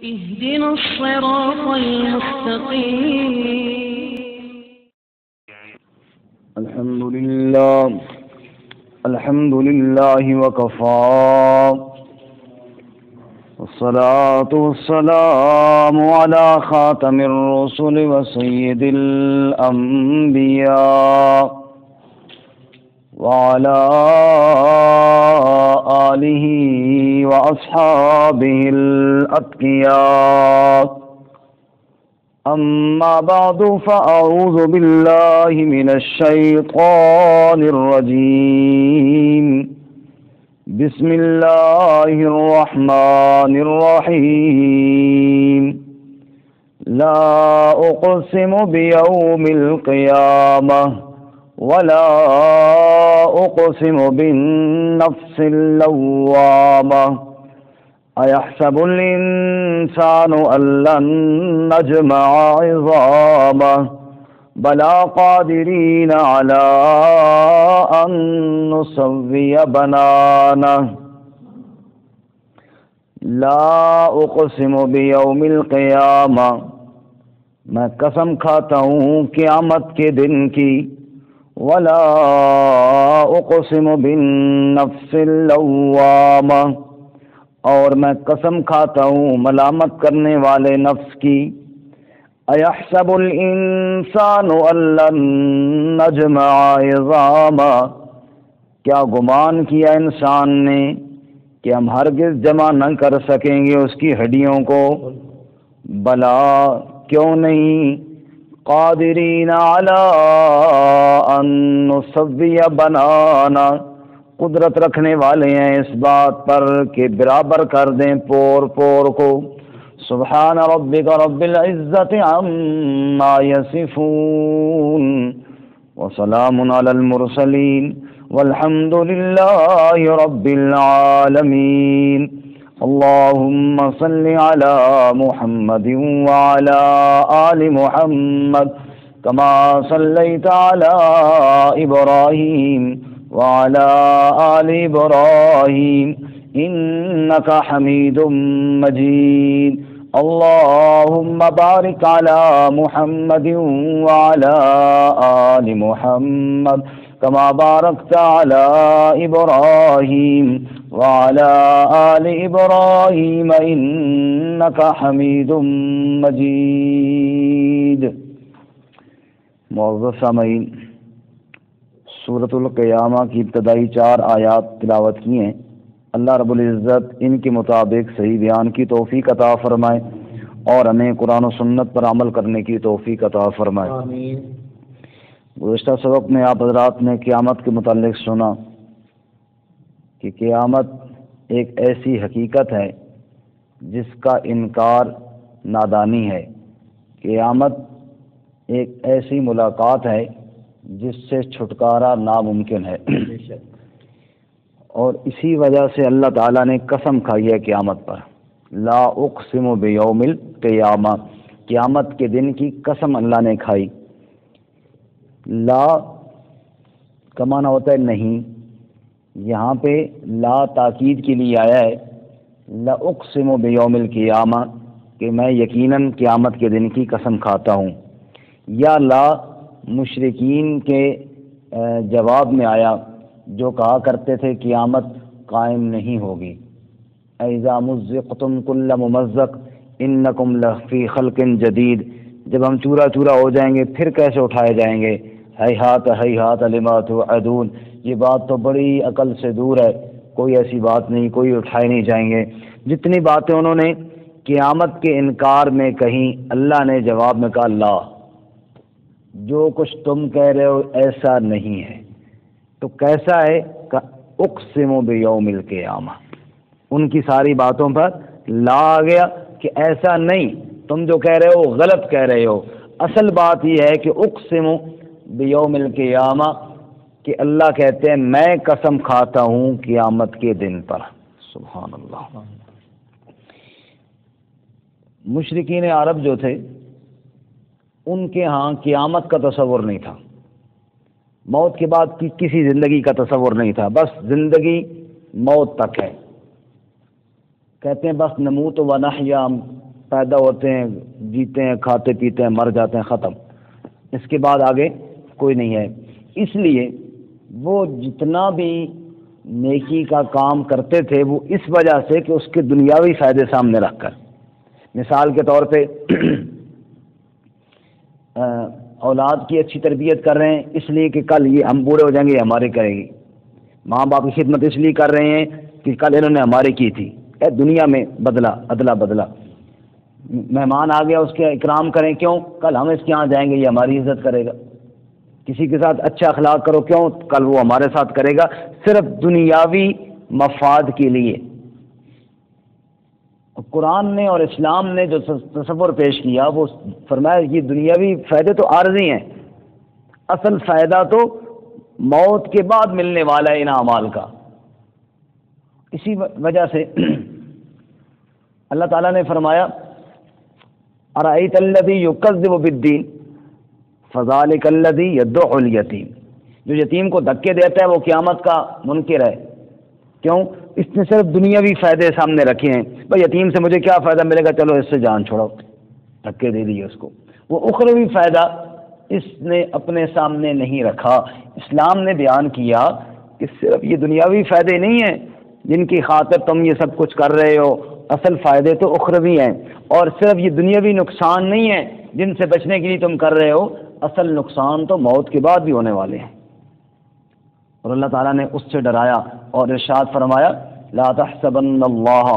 اهدنا الصراط المستقيم. الحمد لله وكفى، والصلاة والسلام على خاتم الرسل وسيد الأنبياء وعلى آله وأصحابه الأتقياء. أما بعد فأعوذ بالله من الشيطان الرجيم. بسم الله الرحمن الرحيم. لا أقسم بيوم القيامة ولا أقسم بالنفس اللوامة. أيحسب الإنسان أن لن نجمع عظامه بلى قادرين على أن نسوي بنانه. لا أقسم بيوم القيامة، میں قسم کھاتا ہوں قیامت کے دن کی. ولا اقسم بالنفس اللوامہ، اور میں قسم کھاتا ہوں ملامت کرنے والے نفس کی. ایحسب الانسان ان لن نجمع عظامہ، کیا گمان کیا انسان نے کہ ہم ہرگز جمع نہ کر سکیں گے اس کی ہڈیوں کو. بلا، کیوں نہیں. قادرین علی ان نسوی بنانا، قدرت رکھنے والے ہیں اس بات پر کہ برابر کر دیں پور پور کو. سبحان ربک رب العزت عما یصفون وسلام علی المرسلین والحمد للہ رب العالمین. اللهم صل على محمد وعلى آل محمد كما صليت على إبراهيم وعلى آل إبراهيم إنك حميد مجيد. اللهم بارك على محمد وعلى آل محمد كما باركت على إبراهيم وعلى آل إبراهيم إنك حميد مجيد. معزز سامعین، سورۃ القیامہ کی ابتدائی 4 آیات تلاوت کی ہیں. اللہ رب العزت ان کے مطابق صحیح بیان کی توفیق عطا فرمائے اور ہمیں قرآن و سنت پر عمل کرنے کی توفیق عطا فرمائے. آمین. گزشتہ سبق میں آپ حضرات نے قیامت کے متعلق سنا کہ قیامت ایک ایسی حقیقت ہے جس کا انکار نادانی ہے. قیامت ایک ایسی ملاقات ہے جس سے چھٹکارا ناممکن ہے. اور اسی وجہ سے اللہ تعالیٰ نے قسم کھائی ہے قیامت پر. لا اقسم بیوم القیامہ، قیامت کے دن کی قسم اللہ نے کھائی. لا کا معنی ہوتا ہے نہیں. یہاں پہ لا تاکید کے لیے آیا ہے. لا اقسم بیوم القیامہ، کہ میں یقیناً قیامت کے دن کی قسم کھاتا ہوں. یا لا مشرکین کے جواب میں آیا جو کہا کرتے تھے قیامت قائم نہیں ہوگی. اذا مزقتم کل ممزق انکم لفی خلق جدید، جب ہم چورا چورا ہو جائیں گے پھر کیسے اٹھائے جائیں گے. ہیہات لما توعدون، یہ بات تو بڑی عقل سے دور ہے، کوئی ایسی بات نہیں، کوئی اٹھائے نہیں جائیں گے. جتنی باتیں انہوں نے قیامت کے انکار میں کہیں، اللہ نے جواب میں کہا لا، جو کچھ تم کہہ رہے ہو ایسا نہیں ہے. تو کیسا ہے؟ اقسم بیوم القیامہ. ان کی ساری باتوں پر لا آ گیا کہ ایسا نہیں، تم جو کہہ رہے ہو غلط کہہ رہے ہو. اصل بات یہ ہے کہ اقسم بیوم القیامہ، کہ اللہ کہتے ہیں میں قسم کھاتا ہوں قیامت کے دن پر. سبحان اللہ. مشرکین عرب جو تھے ان کے ہاں قیامت کا تصور نہیں تھا، موت کے بعد کی کسی زندگی کا تصور نہیں تھا. بس زندگی موت تک ہے. کہتے ہیں بس نموت و نحیا، پیدا ہوتے ہیں، جیتے ہیں، کھاتے پیتے ہیں، مر جاتے ہیں، ختم، اس کے بعد آگے کوئی نہیں ہے۔ اس لیے وہ جتنا بھی نیکی کا کام کرتے تھے وہ اس وجہ سے کہ اس کے دنیاوی فائدے سامنے رکھ کر، مثال کے طور پہ اولاد کی اچھی تربیت کر رہے ہیں اس لیے کہ کل یہ ہم بوڑھے ہو جائیں گے، یہ ہمارے کرے گی۔ ماں باپ کی خدمت اس لیے کر رہے ہیں کہ کل انہوں نے ہماری کی تھی، دنیا میں بدلہ ادلا بدلہ۔ مہمان آ گیا، اس کے اکرام کریں، کیوں؟ کل ہم اس کے یہاں جائیں گے، یہ ہماری عزت کرے گا۔ کسی کے ساتھ اچھا اخلاق کرو، کیوں؟ کل وہ ہمارے ساتھ کرے گا، صرف دنیاوی مفاد کے لیے۔ قرآن نے اور اسلام نے جو تصور پیش کیا وہ فرمایا یہ دنیاوی فائدے تو عارضی ہیں، اصل فائدہ تو موت کے بعد ملنے والا ہے ان اعمال کا۔ اسی وجہ سے اللہ تعالیٰ نے فرمایا ارأیت الذی یکذب بالدین فذلک الذی یدع الیتیم، جو یتیم کو دھکے دیتا ہے وہ قیامت کا منکر ہے۔ کیوں؟ اس نے صرف دنیاوی فائدے سامنے رکھے ہیں، بھائی یتیم سے مجھے کیا فائدہ ملے گا، چلو اس سے جان چھوڑو، دھکے دے دیے اس کو۔ وہ اخروی فائدہ اس نے اپنے سامنے نہیں رکھا۔ اسلام نے بیان کیا کہ صرف یہ دنیاوی فائدے نہیں ہیں جن کی خاطر تم یہ سب کچھ کر رہے ہو، اصل فائدے تو اخروی ہیں، اور صرف یہ دنیاوی نقصان نہیں ہیں جن سے بچنے کے لیے تم کر رہے ہو، اصل نقصان تو موت کے بعد بھی ہونے والے ہیں۔ اور اللہ تعالیٰ نے اس سے ڈرایا اور ارشاد فرمایا لا تحسبن اللہ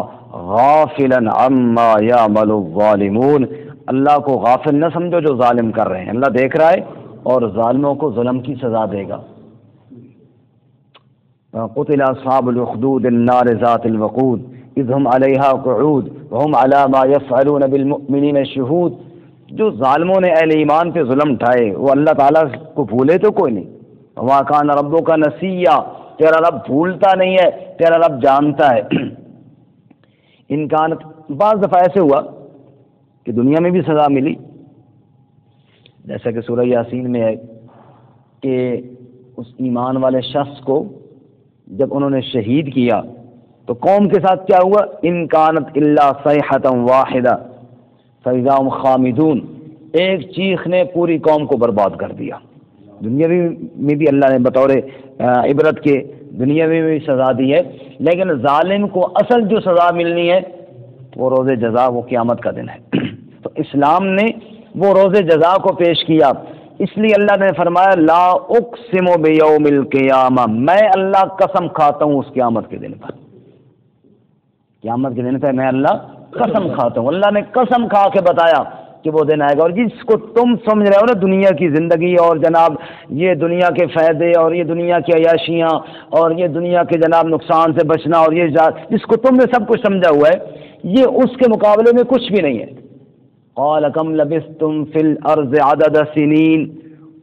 غافلا عما یعمل الظالمون، اللہ کو غافل نہ سمجھو جو ظالم کر رہے ہیں، اللہ دیکھ رہا ہے اور ظالموں کو ظلم کی سزا دے گا۔ قتل اصحاب الاخدود النار ذات الوقود اذ هم علیہا قعود وهم علی ما یفعلون بالمؤمنین شہود، جو ظالموں نے اہل ایمان پہ ظلم ڈھائے وہ اللہ تعالیٰ کو بھولے تو کوئی نہیں۔ وما کان ربک نسیا، تیرا رب بھولتا نہیں ہے، تیرا رب جانتا ہے۔ انکانت بعض دفعہ ایسے ہوا کہ دنیا میں بھی سزا ملی، جیسا کہ سورہ یاسین میں ہے کہ اس ایمان والے شخص کو جب انہوں نے شہید کیا تو قوم کے ساتھ کیا ہوا، ان کانت الا صیحۃ واحدہ فاذا هم خامدون، ایک چیخ نے پوری قوم کو برباد کر دیا۔ دنیا میں بھی اللہ نے بطور عبرت کے دنیا میں بھی سزا دی ہے، لیکن ظالم کو اصل جو سزا ملنی ہے وہ روز جزا، وہ قیامت کا دن ہے۔ تو اسلام نے وہ روز جزا کو پیش کیا، اس لیے اللہ نے فرمایا لا اقسم بیوم القیامہ، میں اللہ قسم کھاتا ہوں اس قیامت کے دن پر، قیامت کے دن پہ میں اللہ قسم کھاتا ہوں۔ اللہ نے قسم کھا کے بتایا کہ وہ دن آئے گا، اور جس کو تم سمجھ رہے ہو نا دنیا کی زندگی اور جناب یہ دنیا کے فائدے اور یہ دنیا کی عیاشیاں اور یہ دنیا کے جناب نقصان سے بچنا اور یہ جس کو تم نے سب کچھ سمجھا ہوا ہے، یہ اس کے مقابلے میں کچھ بھی نہیں ہے۔ قال کم لبثتم فی الارض عدد سنین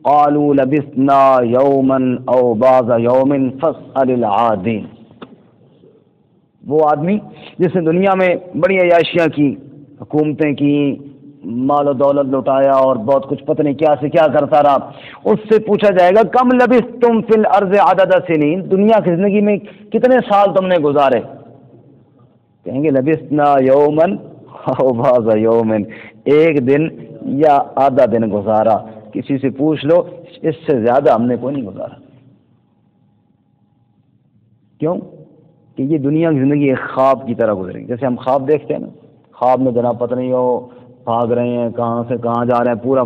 قالوا لبثنا یوما او بعض یوم فاسأل العادین، وہ آدمی جس نے دنیا میں بڑی عیاشیاں کی، حکومتیں کی، مال و دولت لوٹایا اور بہت کچھ پتہ نہیں کیا سے کیا کرتا رہا، اس سے پوچھا جائے گا کم لبثتم فی الارض عدد سنین، دنیا کی زندگی میں کتنے سال تم نے گزارے؟ کہیں گے لبثنا یوما او بعض یوم، ایک دن یا آدھا دن گزارا۔ کسی سے پوچھ لو اس سے زیادہ ہم نے کوئی نہیں گزارا۔ کیوں؟ کہ یہ دنیا کی زندگی ایک خواب کی طرح گزرے گی، جیسے ہم خواب دیکھتے ہیں نا، خواب میں جناب پتہ نہیں ہو بھاگ رہے ہیں، کہاں سے کہاں جا رہے ہیں، پورا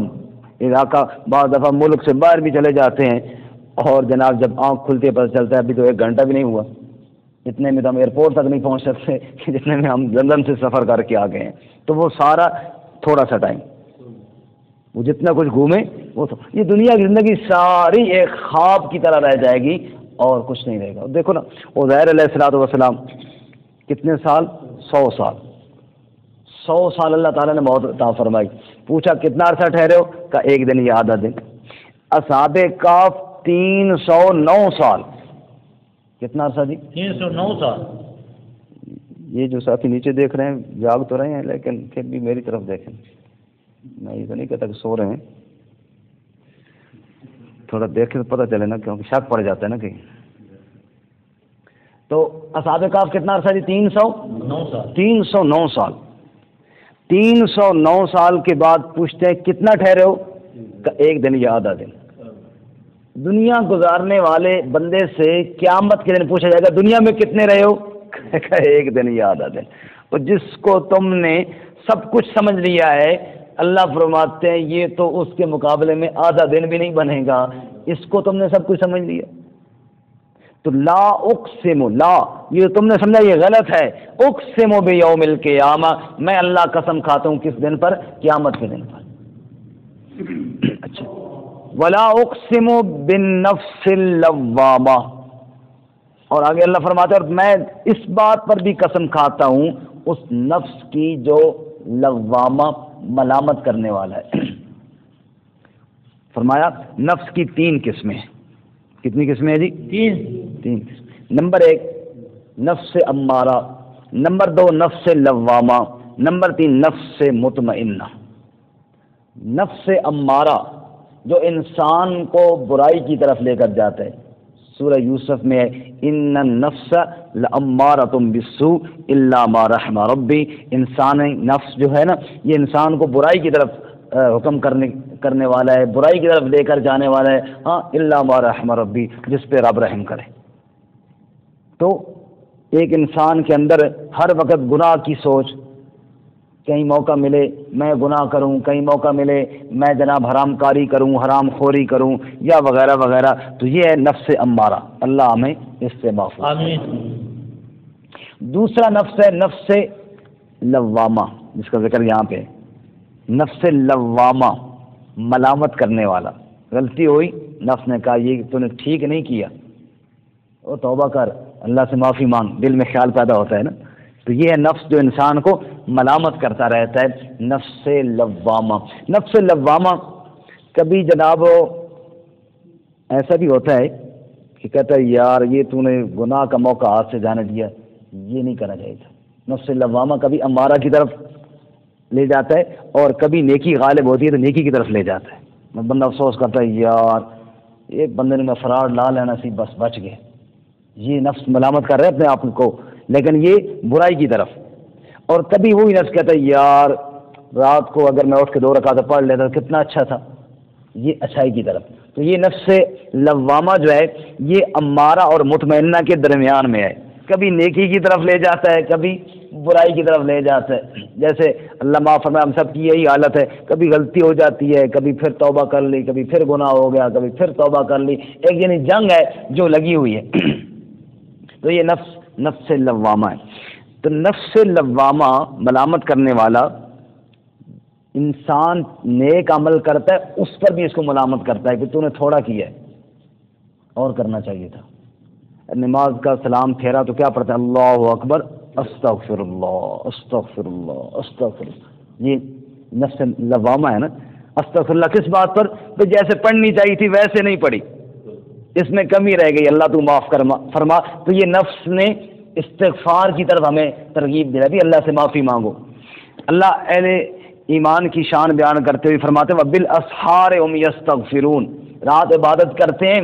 علاقہ، بعض دفعہ ملک سے باہر بھی چلے جاتے ہیں، اور جناب جب آنکھ کھلتی ہے پتہ چلتا ہے ابھی تو 1 گھنٹہ بھی نہیں ہوا، اتنے میں تو ہم ایئرپورٹ تک نہیں پہنچ سکتے کہ جتنے میں ہم لندن سے سفر کر کے آ گئے ہیں۔ تو وہ سارا تھوڑا سا ٹائم، وہ جتنا کچھ گھومے وہ یہ دنیا کی زندگی ساری ایک خواب کی طرح رہ جائے گی اور کچھ نہیں رہے گا۔ دیکھو نا عزیر علیہ الصلوۃ والسلام کتنے سال؟ 100 سال، 100 سال اللہ تعالیٰ نے موت عطا فرمائی۔ پوچھا کتنا عرصہ ٹھہرے ہو؟ کہا 1 دن یا آدھا دن۔ اصحاب کہف 309 سال، کتنا عرصہ جی؟ 309 سال۔ یہ جو ساتھی نیچے دیکھ رہے ہیں جاگ تو رہے ہیں لیکن پھر بھی میری طرف دیکھیں، میں یہ تو نہیں کہتا کہ سو رہے ہیں، تھوڑا دیکھ کے پتہ چلے نا، کیونکہ شک پڑ جاتا ہے نا کہیں۔ تو اصحاب کہف کتنا عرصہ جی؟ 309 سال۔ 309 سال کے بعد پوچھتے ہیں کتنا ٹھہرے ہو؟ ایک دن یا آدھا دن۔ دنیا گزارنے والے بندے سے قیامت کے دن پوچھا جائے گا دنیا میں کتنے رہے ہو؟ ایک دن یا آدھا دن۔ اور جس کو تم نے سب کچھ سمجھ لیا ہے، اللہ فرماتے ہیں یہ تو اس کے مقابلے میں آدھا دن بھی نہیں بنے گا، اس کو تم نے سب کچھ سمجھ لیا۔ تو لا اقسم، لا یہ تم نے سمجھا یہ غلط ہے، اقسم بیوم القیامہ، میں اللہ قسم کھاتا ہوں کس دن پر؟ قیامت کے دن پر۔ اچھا، ولا اقسم بالنفس اللوامہ، اور آگے اللہ فرماتا ہے اور میں اس بات پر بھی قسم کھاتا ہوں اس نفس کی جو لوامہ، ملامت کرنے والا ہے۔ فرمایا نفس کی 3 قسمیں۔ کتنی قسمیں ہیں جی؟ 3 قسم۔ نمبر 1 نفس امارہ، نمبر 2 نفس لوامہ، نمبر 3 نفس مطمئنہ۔ نفس امارہ جو انسان کو برائی کی طرف لے کر جاتا ہے، سورہ یوسف میں ہے ان النفس لامارۃ بالسوء الا ما رحم ربی، انسان نفس جو ہے نا یہ انسان کو برائی کی طرف حکم کرنے والا ہے، برائی کی طرف لے کر جانے والا ہے، ہاں الا ما رحم ربی، جس پہ رب رحم کرے۔ تو ایک انسان کے اندر ہر وقت گناہ کی سوچ، کہیں موقع ملے میں گناہ کروں، کہیں موقع ملے میں جناب حرام کاری کروں، حرام خوری کروں یا وغیرہ وغیرہ، تو یہ ہے نفس امارہ، اللہ ہمیں اس سے محفوظ آمین۔ دوسرا نفس ہے نفس لوامہ، جس کا ذکر یہاں پہ نفس لوامہ، ملامت کرنے والا۔ غلطی ہوئی، نفس نے کہا یہ تو نے ٹھیک نہیں کیا، او توبہ کر، اللہ سے معافی مانگ، دل میں خیال پیدا ہوتا ہے نا، تو یہ ہے نفس جو انسان کو ملامت کرتا رہتا ہے، نفس لوامہ۔ نفس لوامہ کبھی جناب ایسا بھی ہوتا ہے کہ کہتا ہے یار یہ تو نے گناہ کا موقع ہاتھ سے جانے دیا، یہ نہیں کرنا چاہیے تھا۔ نفس لوامہ کبھی امارہ کی طرف لے جاتا ہے اور کبھی نیکی غالب ہوتی ہے تو نیکی کی طرف لے جاتا ہے۔ بندہ افسوس کرتا ہے یار ایک بندے نے میں فراڈ لا لینا سی، بس بچ گئے۔ یہ نفس ملامت کر رہے اپنے آپ کو، لیکن یہ برائی کی طرف۔ اور کبھی وہی نفس کہتا ہے یار رات کو اگر میں اٹھ کے 2 رکعت پڑھ لیتا تو کتنا اچھا تھا، یہ اچھائی کی طرف۔ تو یہ نفس لوامہ جو ہے یہ امارہ اور مطمئنہ کے درمیان میں ہے، کبھی نیکی کی طرف لے جاتا ہے، کبھی برائی کی طرف لے جاتا ہے۔ جیسے اللہ معاف فرمائے، ہم سب کی یہی حالت ہے، کبھی غلطی ہو جاتی ہے، کبھی پھر توبہ کر لی، کبھی پھر گناہ ہو گیا، کبھی پھر توبہ کر لی، ایک یعنی جنگ ہے جو لگی ہوئی ہے۔ تو یہ نفس لوامہ ہے۔ تو نفس لوامہ ملامت کرنے والا انسان نیک عمل کرتا ہے اس پر بھی اس کو ملامت کرتا ہے کہ تو نے تھوڑا کیا ہے اور کرنا چاہیے تھا۔ نماز کا سلام پھیرا تو کیا پڑھتا ہے؟ اللہ اکبر، استغفر اللہ استغفر اللہ استغفر اللہ۔ یہ نفس لوامہ ہے نا۔ استغفر اللہ کس بات پر؟ تو جیسے پڑھنی چاہیے تھی ویسے نہیں پڑھی، اس میں کمی رہ گئی، اللہ تو معاف فرما۔ تو یہ نفس نے استغفار کی طرف ہمیں ترغیب دیا بھی اللہ سے معافی مانگو۔ اللہ اہل ایمان کی شان بیان کرتے ہوئے فرماتے ہیں وَبِالْأَسْحَارِ هُمْ يَسْتَغْفِرُونَ، رات عبادت کرتے ہیں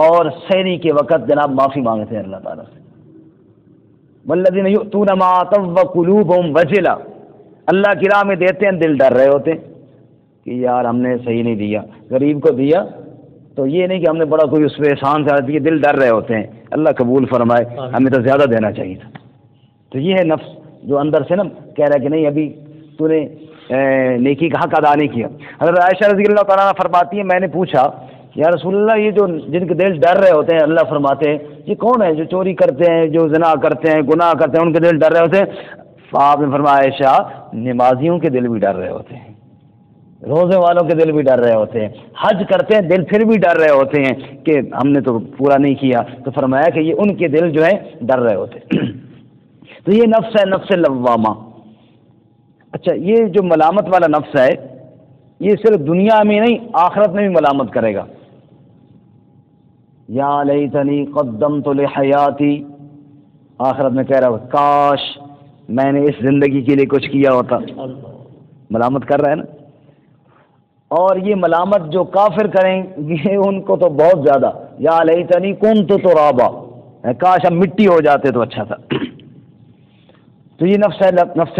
اور سحری کے وقت جناب معافی مانگتے ہیں اللہ تعالیٰ سے۔ وَالَّذِينَ يُؤْتُونَ مَا آتَوْا وَقُلُوبُهُمْ وَجِلَةٌ، اللہ کی راہ میں دیتے ہیں دل ڈر رہے ہوتے ہیں کہ یار ہم نے صحیح نہیں دیا، غریب کو دیا تو یہ نہیں کہ ہم نے بڑا کوئی اس پہ احسان سے دیا، دل ڈر رہے ہوتے ہیں اللہ قبول فرمائے، ہمیں تو زیادہ دینا چاہیے تھا۔ تو یہ ہے نفس جو اندر سے نا کہہ رہا ہے کہ نہیں ابھی تو نے نیکی کا حق ادا نہیں کیا۔ حضرت عائشہ رضی اللہ تعالیٰ عنہ فرماتی ہے میں نے پوچھا یا رسول اللہ یہ جو جن کے دل ڈر رہے ہوتے ہیں، اللہ فرماتے ہیں یہ کون ہے جو چوری کرتے ہیں، جو زنا کرتے ہیں، گناہ کرتے ہیں، ان کے دل ڈر رہے ہوتے ہیں؟ آپ نے فرمایا عائشہ نمازیوں کے دل بھی ڈر رہے ہوتے ہیں، روزے والوں کے دل بھی ڈر رہے ہوتے ہیں، حج کرتے ہیں دل پھر بھی ڈر رہے ہوتے ہیں کہ ہم نے تو پورا نہیں کیا، تو فرمایا کہ یہ ان کے دل جو ہے ڈر رہے ہوتے ہیں۔ تو یہ نفس ہے نفس لوامہ۔ اچھا یہ جو ملامت والا نفس ہے یہ صرف دنیا میں نہیں آخرت میں بھی ملامت کرے گا۔ یا لیتنی قدمت لحیاتی، آخرت میں کہہ رہا ہو کاش میں نے اس زندگی کے لیے کچھ کیا ہوتا، ملامت کر رہا ہے نا۔ اور یہ ملامت جو کافر کریں گے ان کو تو بہت زیادہ، یا لیتنی کنت ترابا، کاش ہم مٹی ہو جاتے تو اچھا تھا۔ تو یہ نفس ہے نفس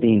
3।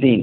3।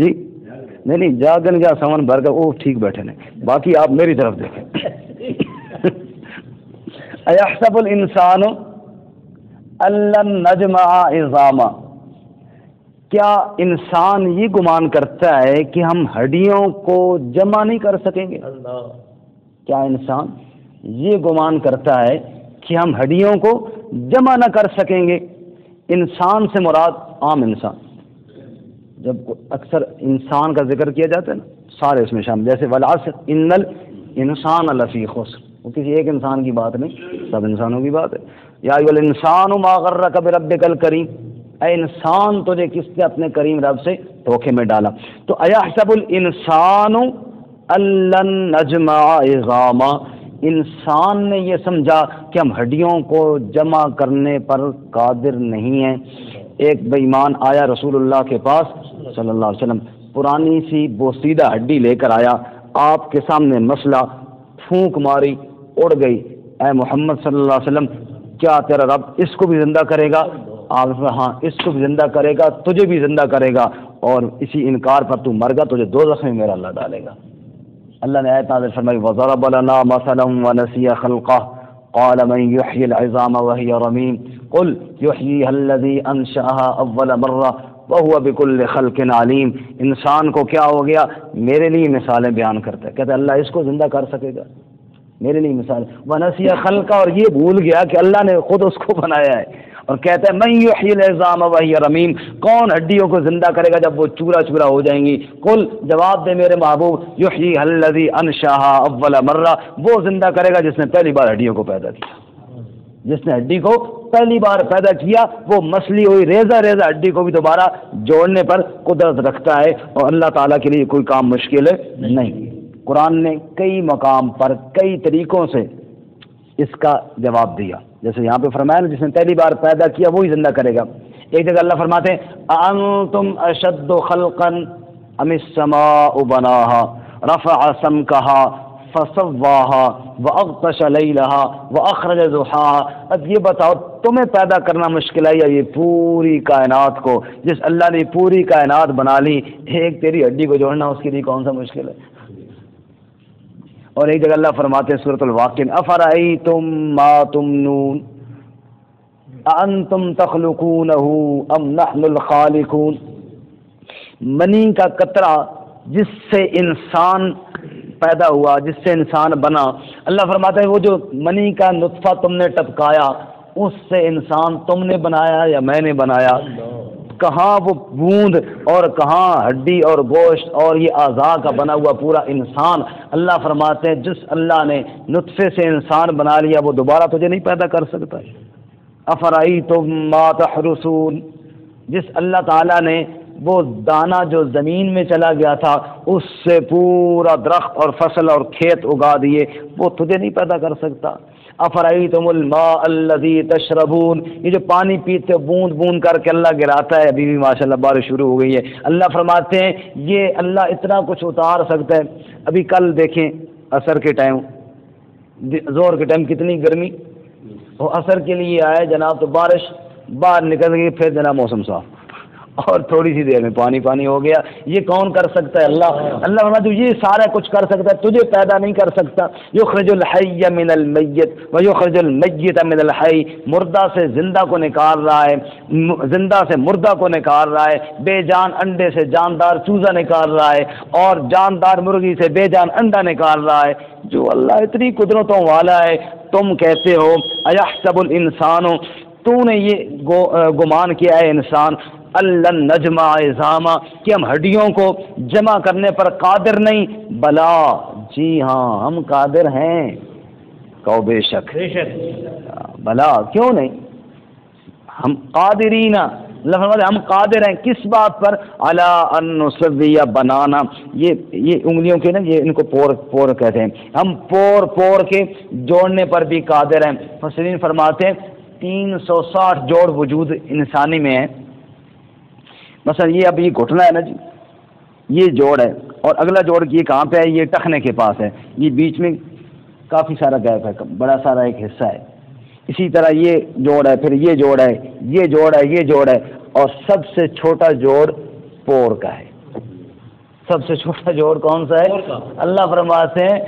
جی نہیں جاگن کیا سامان بھر کر وہ ٹھیک بیٹھے نہیں، باقی آپ میری طرف دیکھیں. ایحسب الانسان ان نجمع عظاما، کیا انسان یہ گمان کرتا ہے کہ ہم ہڈیوں کو جمع نہیں کر سکیں گے؟ کیا انسان یہ گمان کرتا ہے کہ ہم ہڈیوں کو جمع نہ کر سکیں گے؟ انسان سے مراد عام انسان. جب اکثر انسان کا ذکر کیا جاتا ہے نا سارے اس میں شامل، جیسے والعصر ان الانسان لفی خسر، وہ کسی ایک انسان کی بات نہیں، سب انسانوں کی بات ہے. یا ایھا الانسان ما غرک بربک الکریم، اے انسان تجھے کس نے اپنے کریم رب سے دھوکے میں ڈالا. تو ایحسب الانسان ان لن نجمع عظاما، انسان نے یہ سمجھا کہ ہم ہڈیوں کو جمع کرنے پر قادر نہیں ہیں. ایک بے ایمان آیا رسول اللہ کے پاس صلی اللہ علیہ وسلم، پرانی سی بوسیدہ ہڈی لے کر آیا، آپ کے سامنے مسئلہ پھونک ماری، اڑ گئی. اے محمد صلی اللہ علیہ وسلم، کیا تیرا رب اس کو بھی زندہ کرے گا؟ آپ نے ہاں اس کو بھی زندہ کرے گا، تجھے بھی زندہ کرے گا، اور اسی انکار پر تو مر گا، تجھے دوزخ میں میرا اللہ ڈالے گا. اللہ نے آیت نازل فرمائی وَضَرَبَ لَنَا مَثَلًا وَنَسِيَ خَلْقَهُ قَالَ مَن يُحْيِي الْعِظَامَ وَهِيَ رَمِيمٌ قُلْ يُحْيِيهَا الَّذِي أَنشَأَهَا أَوَّلَ مَرَّةٍ وَهُوَ بِكُلِّ خَلْقٍ عَلِيمٌ. انسان کو کیا ہو گیا؟ میرے لیے مثالیں بیان کرتا ہے، کہتا ہے اللہ اس کو زندہ کر سکے گا، میرے لیے مثال. وَنَسِيَ خَلْقَهُ، اور یہ بھول گیا کہ اللہ نے خود اس کو بنایا ہے، اور کہتا ہے من یحیی العظام وہی رمیم، کون ہڈیوں کو زندہ کرے گا جب وہ چورا چورا ہو جائیں گی؟ قل، جواب دے میرے محبوب، یحیی الذی انشاها اول مرہ، وہ زندہ کرے گا جس نے پہلی بار ہڈیوں کو پیدا کیا. جس نے ہڈی کو پہلی بار پیدا کیا وہ مسلی ہوئی ریزہ ریزہ ہڈی کو بھی دوبارہ جوڑنے پر قدرت رکھتا ہے، اور اللہ تعالیٰ کے لیے کوئی کام مشکل نہیں. قرآن نے کئی مقام پر کئی طریقوں سے اس کا جواب دیا، جیسے یہاں پہ فرمایا نا جس نے پہلی بار پیدا کیا وہی زندہ کرے گا. ایک جگہ اللہ فرماتے ہیں اَأَنتُمْ أَشَدُّ خَلْقًا أَمِ السَّمَاءُ بَنَاهَا رَفَعَ سَمْكَهَا فَسَوَّاهَا وَأَغْطَشَ لَيْلَهَا وَأَخْرَجَ ضُحَاهَا. اب یہ بتاؤ تمہیں پیدا کرنا مشکل ہے یا یہ پوری کائنات کو؟ جس اللہ نے پوری کائنات بنا لی، ایک تیری ہڈی کو جوڑنا اس کے لیے کون سا مشکل ہے؟ اور ایک جگہ اللہ فرماتے ہیں سورۃ الواقعہ افرأیتم ما تمنون اانتم تخلقونہ ام نحن الخالقون. منی کا قطرہ جس سے انسان پیدا ہوا، جس سے انسان بنا، اللہ فرماتے ہیں وہ جو منی کا نطفہ تم نے ٹپکایا اس سے انسان تم نے بنایا یا میں نے بنایا؟ کہاں وہ بوند اور کہاں ہڈی اور گوشت اور یہ اعضاء کا بنا ہوا پورا انسان. اللہ فرماتے ہیں جس اللہ نے نطفے سے انسان بنا لیا وہ دوبارہ تجھے نہیں پیدا کر سکتا. افرأیتم ما تحرثون، جس اللہ تعالیٰ نے وہ دانہ جو زمین میں چلا گیا تھا اس سے پورا درخت اور فصل اور کھیت اگا دیے، وہ تجھے نہیں پیدا کر سکتا. افرأیتم الماء الذی تشربون، یہ جو پانی پیتے بوند بوند کر کے اللہ گراتا ہے، ابھی بھی ماشاءاللہ بارش شروع ہو گئی ہے. اللہ فرماتے ہیں یہ اللہ اتنا کچھ اتار سکتا ہے. ابھی کل دیکھیں عصر کے ٹائم، زور کے ٹائم کتنی گرمی، وہ عصر کے لیے آئے جناب تو بارش باہر نکل گئی، پھر جناب موسم صاف اور تھوڑی سی دیر میں پانی پانی ہو گیا. یہ کون کر سکتا ہے؟ اللہ. اللہ فرماتا ہے یہ سارا کچھ کر سکتا ہے، تجھے پیدا نہیں کر سکتا. یخرج الحی من المیت ویخرج المیت من الحی، مردہ سے زندہ کو نکال رہا ہے، زندہ سے مردہ کو نکال رہا ہے، بے جان انڈے سے جاندار چوزا نکال رہا ہے، اور جاندار مرغی سے بے جان انڈا نکال رہا ہے. جو اللہ اتنی قدرتوں والا ہے، تم کہتے ہو ایحسب الانسان، تو نے یہ گمان کیا ہے انسان، الن نجمع عظاما، کہ ہم ہڈیوں کو جمع کرنے پر قادر نہیں. بلا، جی ہاں ہم قادر ہیں. کہو بے شک. بلا، کیوں نہیں؟ ہم قادرین، اللہ فرماتے ہم قادر ہیں کس بات پر؟ علی ان نسوی بنانا، یہ انگلیوں کے نا یہ ان کو پور کہتے ہیں، ہم پور کے جوڑنے پر بھی قادر ہیں. مفسرین فرماتے ہیں 360 جوڑ وجود انسانی میں ہیں. مثلا یہ اب یہ گھٹنا ہے نا جی، یہ جوڑ ہے، اور اگلا جوڑ یہ کہاں پہ ہے؟ یہ ٹخنے کے پاس ہے، یہ بیچ میں کافی سارا گیپ ہے، بڑا سارا ایک حصہ ہے. اسی طرح یہ جوڑ ہے، پھر یہ جوڑ ہے، یہ جوڑ ہے، یہ جوڑ ہے، اور سب سے چھوٹا جوڑ پور کا ہے. سب سے چھوٹا جوڑ کون سا ہے؟ اللہ فرماتے ہیں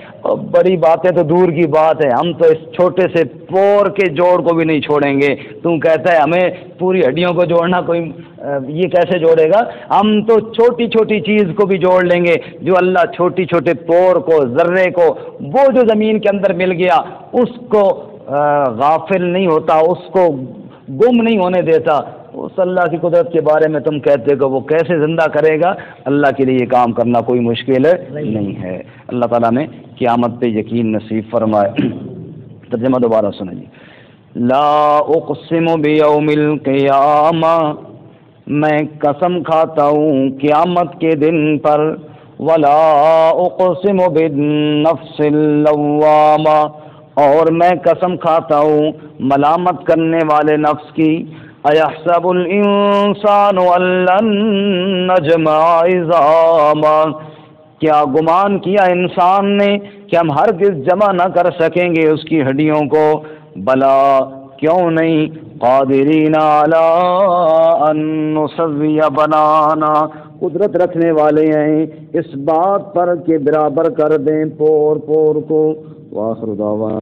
بڑی باتیں تو دور کی بات ہے، ہم تو اس چھوٹے سے پور کے جوڑ کو بھی نہیں چھوڑیں گے، تم کہتا ہے ہمیں پوری ہڈیوں کو جوڑنا، کوئی یہ کیسے جوڑے گا؟ ہم تو چھوٹی چھوٹی چیز کو بھی جوڑ لیں گے، جو اللہ چھوٹی چھوٹے پور کو، ذرے کو، وہ جو زمین کے اندر مل گیا اس کو غافل نہیں ہوتا، اس کو گم نہیں ہونے دیتا۔ اس اللہ کی قدرت کے بارے میں تم کہتے ہو وہ کیسے زندہ کرے گا؟ اللہ کے لیے یہ کام کرنا کوئی مشکل نہیں ہے۔ اللہ تعالیٰ نے قیامت پہ یقین نصیب فرمائے۔ ترجمہ دوبارہ سنیں جی۔ لا اقسم بیوم القیامہ، میں قسم کھاتا ہوں قیامت کے دن پر، ولا اقسم بالنفس اللوامہ، اور میں قسم کھاتا ہوں ملامت کرنے والے نفس کی۔ ایحسب الانسان ان لن نجمع عظاما، کیا گمان کیا انسان نے کہ ہم ہرگز جمع نہ کر سکیں گے اس کی ہڈیوں کو؟ بلا، کیوں نہیں، قادرین علی ان نسوی بنانا، قدرت رکھنے والے ہیں اس بات پر کہ برابر کر دیں پور پور کو۔ وآخر دعوانا